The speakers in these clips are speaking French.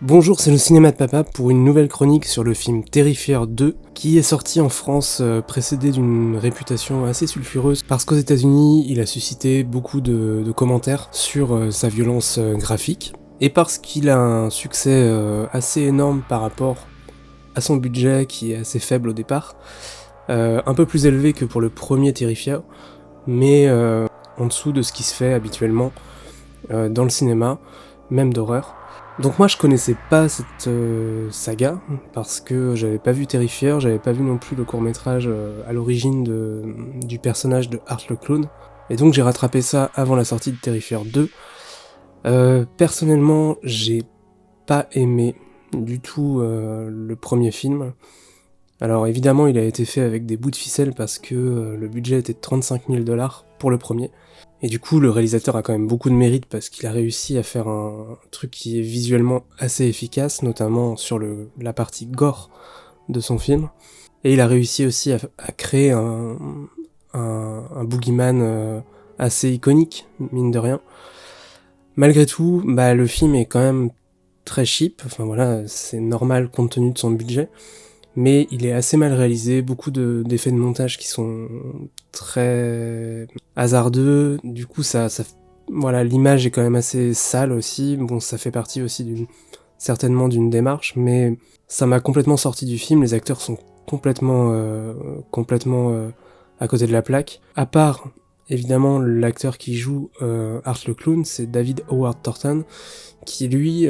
Bonjour, c'est le cinéma de papa pour une nouvelle chronique sur le film Terrifier 2 qui est sorti en France précédé d'une réputation assez sulfureuse parce qu'aux États-Unis il a suscité beaucoup de commentaires sur sa violence graphique et parce qu'il a un succès assez énorme par rapport à son budget qui est assez faible au départ, un peu plus élevé que pour le premier Terrifier, mais en dessous de ce qui se fait habituellement dans le cinéma, même d'horreur. Donc moi je connaissais pas cette saga, parce que j'avais pas vu Terrifier, j'avais pas vu non plus le court-métrage à l'origine du personnage de Art le Clown, et donc j'ai rattrapé ça avant la sortie de Terrifier 2. Personnellement, j'ai pas aimé du tout le premier film. Alors évidemment il a été fait avec des bouts de ficelle parce que le budget était de 35 000 $ pour le premier. Et du coup, le réalisateur a quand même beaucoup de mérite parce qu'il a réussi à faire un truc qui est visuellement assez efficace, notamment sur la partie gore de son film. Et il a réussi aussi à créer un boogeyman assez iconique, mine de rien. Malgré tout, le film est quand même très cheap, enfin voilà, c'est normal compte tenu de son budget. Mais il est assez mal réalisé, beaucoup d'effets de montage qui sont très hasardeux, du coup voilà, l'image est quand même assez sale aussi, bon ça fait partie aussi certainement d'une démarche, mais ça m'a complètement sorti du film, les acteurs sont complètement à côté de la plaque, à part évidemment l'acteur qui joue Art le Clown, c'est David Howard Thornton, qui lui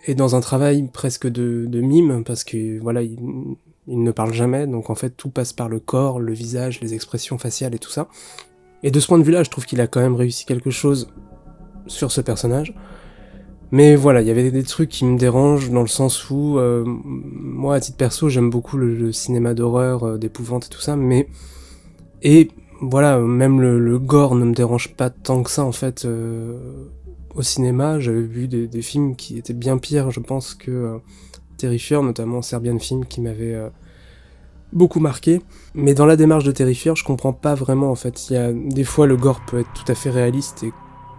est dans un travail presque de mime, parce que voilà, il ne parle jamais, donc en fait tout passe par le corps, le visage, les expressions faciales et tout ça. Et de ce point de vue-là, je trouve qu'il a quand même réussi quelque chose sur ce personnage. Mais voilà, il y avait des trucs qui me dérangent dans le sens où, moi à titre perso, j'aime beaucoup le cinéma d'horreur, d'épouvante et tout ça, mais... Et voilà, même le gore ne me dérange pas tant que ça en fait. Au cinéma, j'avais vu des films qui étaient bien pires, je pense, que Terrifier, notamment Serbian Film, qui m'avait beaucoup marqué. Mais dans la démarche de Terrifier, je comprends pas vraiment, en fait. Il y a des fois, le gore peut être tout à fait réaliste et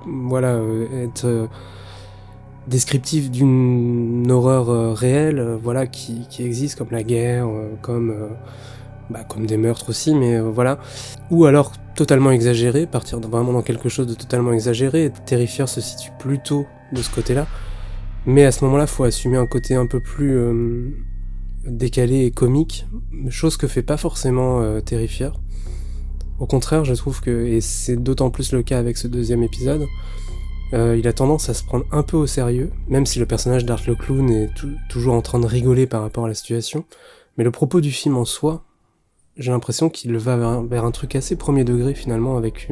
voilà, être descriptif d'une horreur réelle, voilà, qui existe, comme la guerre, comme des meurtres aussi, mais voilà. Ou alors totalement exagéré, partir vraiment dans quelque chose de totalement exagéré, et Terrifier se situe plutôt de ce côté-là. Mais à ce moment-là, faut assumer un côté un peu plus décalé et comique, chose que fait pas forcément Terrifier. Au contraire, je trouve que, et c'est d'autant plus le cas avec ce deuxième épisode, il a tendance à se prendre un peu au sérieux, même si le personnage d'Art le Clown est toujours en train de rigoler par rapport à la situation, mais le propos du film en soi, j'ai l'impression qu'il va vers un truc assez premier degré finalement, avec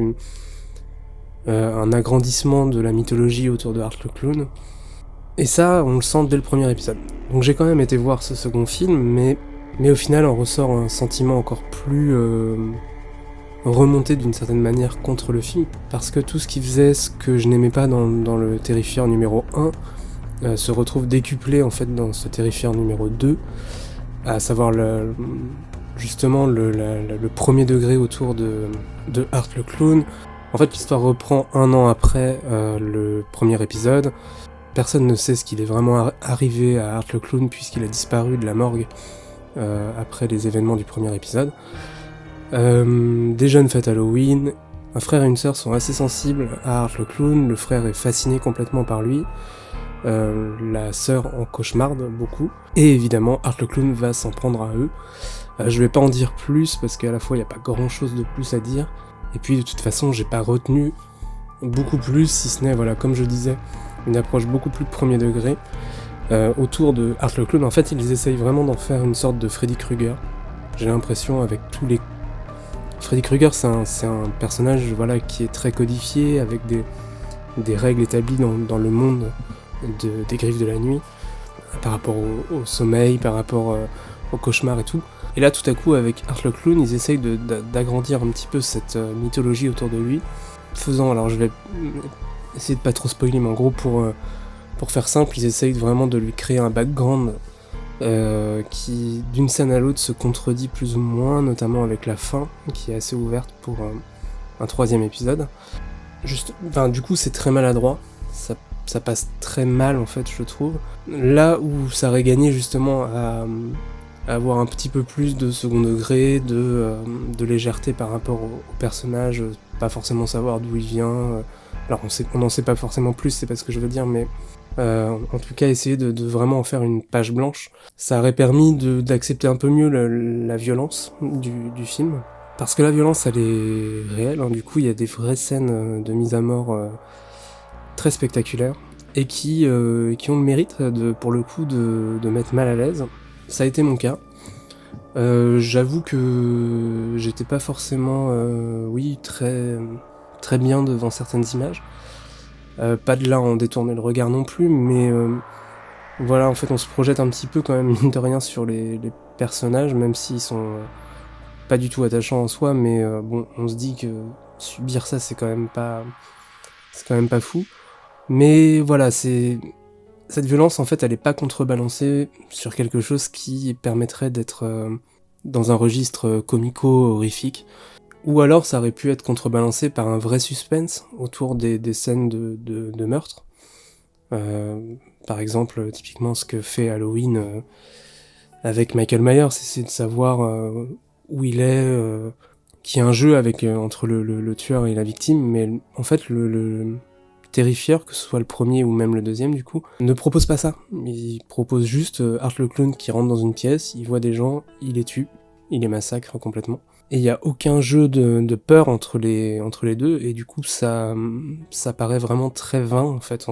un agrandissement de la mythologie autour de Art le Clown. Et ça, on le sent dès le premier épisode. Donc j'ai quand même été voir ce second film, mais au final on ressort un sentiment encore plus remonté d'une certaine manière contre le film, parce que tout ce qui faisait ce que je n'aimais pas dans le Terrifier numéro 1 se retrouve décuplé en fait dans ce Terrifier numéro 2, à savoir justement le premier degré autour de Art le Clown. En fait, l'histoire reprend 1 an après le premier épisode. Personne ne sait ce qu'il est vraiment arrivé à Art le Clown, puisqu'il a disparu de la morgue après les événements du premier épisode. Des jeunes fêtes Halloween, un frère et une sœur sont assez sensibles à Art le Clown, le frère est fasciné complètement par lui, la sœur en cauchemarde beaucoup, et évidemment Art le Clown va s'en prendre à eux. Je vais pas en dire plus parce qu'à la fois il n'y a pas grand chose de plus à dire, et puis de toute façon j'ai pas retenu beaucoup plus, si ce n'est, voilà, comme je disais, une approche beaucoup plus premier degré autour de Art le Clown. En fait ils essayent vraiment d'en faire une sorte de Freddy Krueger, j'ai l'impression, avec tous les... Freddy Krueger c'est un personnage, voilà, qui est très codifié, avec des règles établies dans le monde des Griffes de la Nuit, par rapport au sommeil, par rapport au cauchemar et tout. Et là, tout à coup, avec Art le Clown, ils essayent d'agrandir un petit peu cette mythologie autour de lui, faisant, alors je vais essayer de pas trop spoiler, mais en gros, pour faire simple, ils essayent vraiment de lui créer un background qui, d'une scène à l'autre, se contredit plus ou moins, notamment avec la fin, qui est assez ouverte pour un troisième épisode. Du coup, c'est très maladroit, ça ça passe très mal en fait, je trouve. Là où ça aurait gagné justement à avoir un petit peu plus de second degré, de légèreté par rapport au personnage, pas forcément savoir d'où il vient. Alors on n'en sait pas forcément plus, c'est pas ce que je veux dire, mais en tout cas essayer de vraiment en faire une page blanche. Ça aurait permis d'accepter un peu mieux la violence du film. Parce que la violence elle est réelle, hein, du coup il y a des vraies scènes de mise à mort très spectaculaires et qui ont le mérite pour le coup de mettre mal à l'aise. Ça a été mon cas. J'avoue que j'étais pas forcément très bien devant certaines images. Pas de là en détourner le regard non plus, mais voilà, en fait on se projette un petit peu quand même, mine de rien, sur les personnages, même s'ils sont pas du tout attachants en soi, mais bon, on se dit que subir ça c'est quand même pas fou. Mais voilà, cette violence en fait elle est pas contrebalancée sur quelque chose qui permettrait d'être dans un registre comico-horrifique. Ou alors ça aurait pu être contrebalancé par un vrai suspense autour des scènes de meurtre. Par exemple, typiquement ce que fait Halloween avec Michael Myers, c'est de savoir où il est, qu'il y a un jeu entre le tueur et la victime, mais en fait le terrifieur, que ce soit le premier ou même le deuxième du coup, ne propose pas ça. Il propose juste Art le clown qui rentre dans une pièce, il voit des gens, il les tue, il les massacre complètement. Et il n'y a aucun jeu de peur entre les deux, et du coup ça paraît vraiment très vain en fait.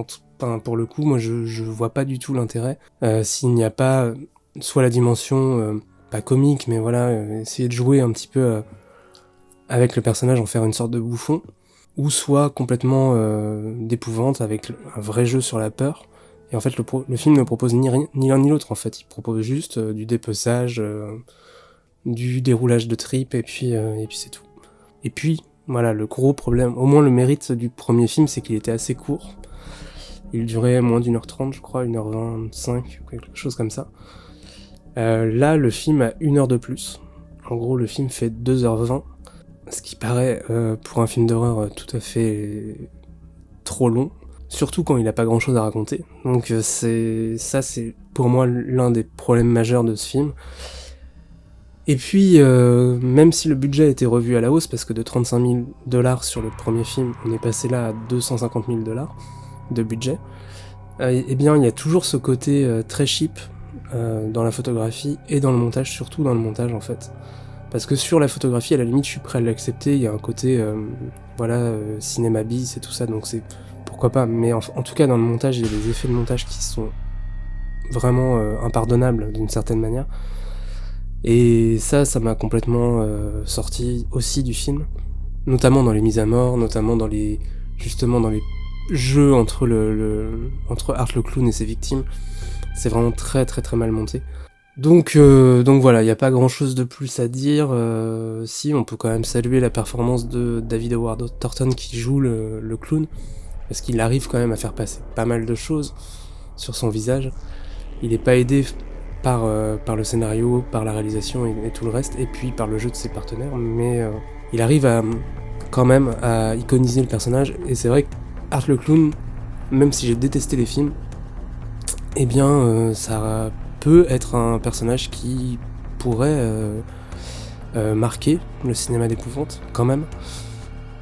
Pour le coup, moi je vois pas du tout l'intérêt s'il n'y a pas soit la dimension pas comique, mais voilà, essayer de jouer un petit peu avec le personnage, en faire une sorte de bouffon, ou soit complètement d'épouvante avec un vrai jeu sur la peur. Et en fait le film ne propose ni l'un ni l'autre en fait, il propose juste du dépeçage, du déroulage de tripes, et puis c'est tout. Et puis, voilà, le gros problème, au moins le mérite du premier film, c'est qu'il était assez court. Il durait moins d'1h30, je crois, 1h25, ou quelque chose comme ça. Là, le film a 1 heure de plus. En gros, le film fait 2h20, ce qui paraît, pour un film d'horreur, tout à fait trop long. Surtout quand il a pas grand chose à raconter. Donc c'est pour moi l'un des problèmes majeurs de ce film. Et puis, même si le budget a été revu à la hausse, parce que de 35 000 $ sur le premier film, on est passé là à 250 000 $ de budget, eh bien il y a toujours ce côté très cheap dans la photographie et dans le montage, surtout dans le montage en fait. Parce que sur la photographie, à la limite, je suis prêt à l'accepter, il y a un côté, cinéma bis et tout ça, donc c'est pourquoi pas, mais en tout cas dans le montage, il y a des effets de montage qui sont vraiment impardonnables d'une certaine manière. Et ça m'a complètement sorti aussi du film, notamment dans les mises à mort, notamment dans les jeux entre Art le clown et ses victimes. C'est vraiment très très très mal monté. Donc voilà, il n'y a pas grand chose de plus à dire. Si, on peut quand même saluer la performance de David Howard Thornton qui joue le clown, parce qu'il arrive quand même à faire passer pas mal de choses sur son visage. Il n'est pas aidé par le scénario, par la réalisation et tout le reste, et puis par le jeu de ses partenaires, mais il arrive quand même à iconiser le personnage, et c'est vrai que Art le clown, même si j'ai détesté les films, eh bien ça peut être un personnage qui pourrait marquer le cinéma d'épouvante, quand même.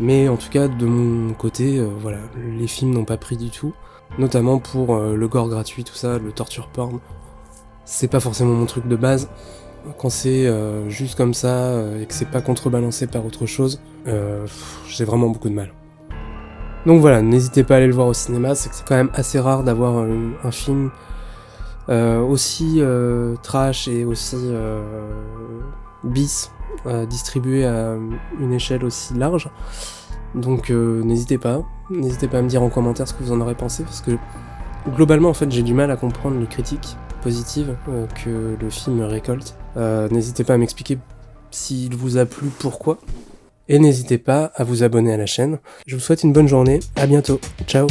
Mais en tout cas, de mon côté, voilà, les films n'ont pas pris du tout, notamment pour le gore gratuit, tout ça, le torture porn. C'est pas forcément mon truc de base. Quand c'est juste comme ça et que c'est pas contrebalancé par autre chose, j'ai vraiment beaucoup de mal. Donc voilà, n'hésitez pas à aller le voir au cinéma, c'est quand même assez rare d'avoir un film aussi trash et aussi bis distribué à une échelle aussi large. Donc n'hésitez pas à me dire en commentaire ce que vous en aurez pensé, parce que globalement en fait j'ai du mal à comprendre les critiques positives que le film récolte. N'hésitez pas à m'expliquer s'il vous a plu, pourquoi. Et n'hésitez pas à vous abonner à la chaîne. Je vous souhaite une bonne journée, à bientôt, ciao.